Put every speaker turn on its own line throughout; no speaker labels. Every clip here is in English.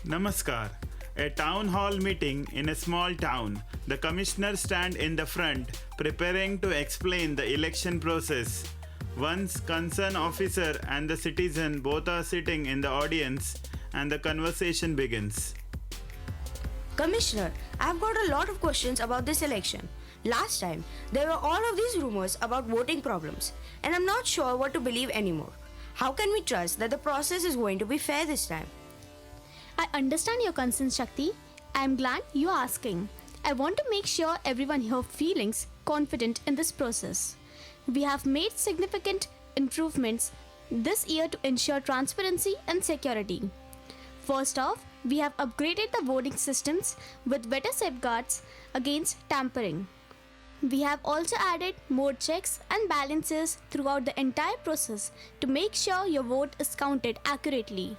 Namaskar. A town hall meeting in a small town. The commissioner stand in the front, preparing to explain the election process. One's concerned officer and the citizen both are sitting in the audience, and the conversation begins.
Commissioner, I've got a lot of questions about this election. Last time, there were all of these rumors about voting problems, and I'm not sure what to believe anymore. How can we trust that the process is going to be fair this time?
I understand your concern, Shakti. I am glad you are asking. I want to make sure everyone here feels confident in this process. We have made significant improvements this year to ensure transparency and security. First off, we have upgraded the voting systems with better safeguards against tampering. We have also added more checks and balances throughout the entire process to make sure your vote is counted accurately.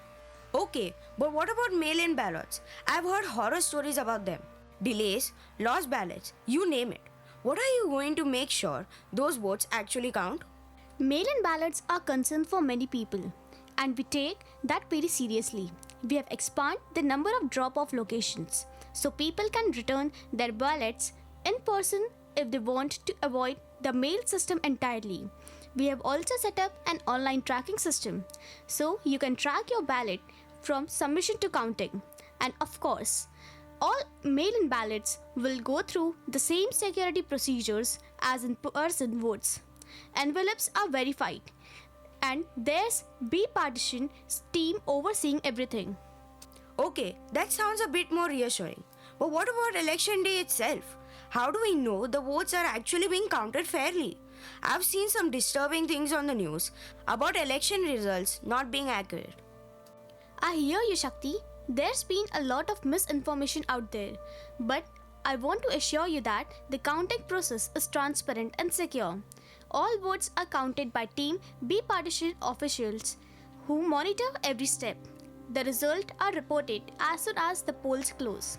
Okay, but what about mail-in ballots? I've heard horror stories about them. Delays, lost ballots, you name it. What are you going to make sure those votes actually count?
Mail-in ballots are concern for many people, and we take that very seriously. We have expanded the number of drop-off locations so people can return their ballots in person if they want to avoid the mail system entirely. We have also set up an online tracking system so you can track your ballot from submission to counting. And of course, all mail-in ballots will go through the same security procedures as in-person votes. Envelopes are verified, and there's B-partition team overseeing everything.
Okay, that sounds a bit more reassuring. But what about election day itself? How do we know the votes are actually being counted fairly? I've seen some disturbing things on the news about election results not being accurate.
I hear you, Shakti. There's been a lot of misinformation out there, but I want to assure you that the counting process is transparent and secure. All votes are counted by Team B-partition officials who monitor every step. The results are reported as soon as the polls close,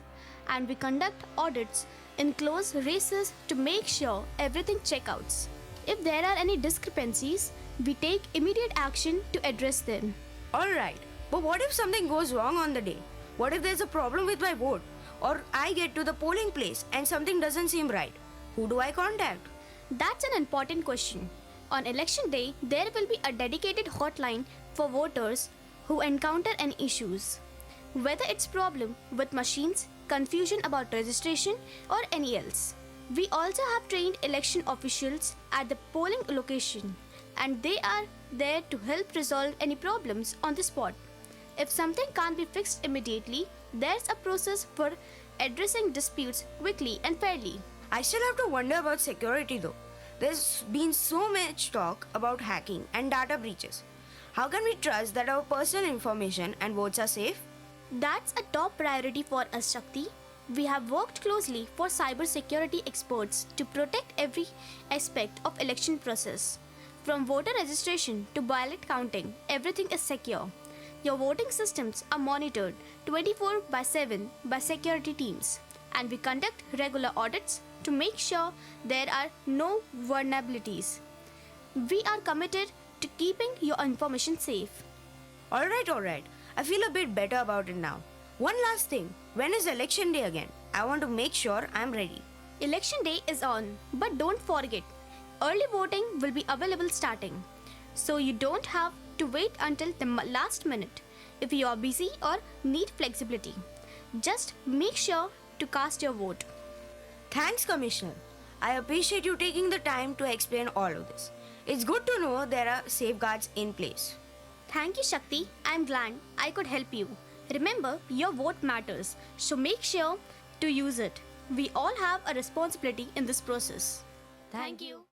and we conduct audits in close races to make sure everything checkouts. If there are any discrepancies, we take immediate action to address them.
Alright, but what if something goes wrong on the day? What if there's a problem with my vote? Or I get to the polling place and something doesn't seem right? Who do I contact?
That's an important question. On election day, there will be a dedicated hotline for voters who encounter any issues. Whether it's problem with machines, confusion about registration, or any else. We also have trained election officials at the polling location, and they are there to help resolve any problems on the spot. If something can't be fixed immediately, there's a process for addressing disputes quickly and fairly.
I still have to wonder about security though. There's been so much talk about hacking and data breaches. How can we trust that our personal information and votes are safe?
That's a top priority for us, Shakti. We have worked closely for cybersecurity experts to protect every aspect of election process. From voter registration to ballot counting, everything is secure. Your voting systems are monitored 24/7 by security teams, and we conduct regular audits to make sure there are no vulnerabilities. We are committed to keeping your information safe.
Alright. I feel a bit better about it now. One last thing, when is election day again? I want to make sure I'm ready.
Election day is on, but don't forget, early voting will be available starting. So you don't have to wait until the last minute if you are busy or need flexibility. Just make sure to cast your vote.
Thanks, Commissioner. I appreciate you taking the time to explain all of this. It's good to know there are safeguards in place.
Thank you, Shakti. I'm glad I could help you. Remember, your vote matters, so make sure to use it. We all have a responsibility in this process.
Thank you.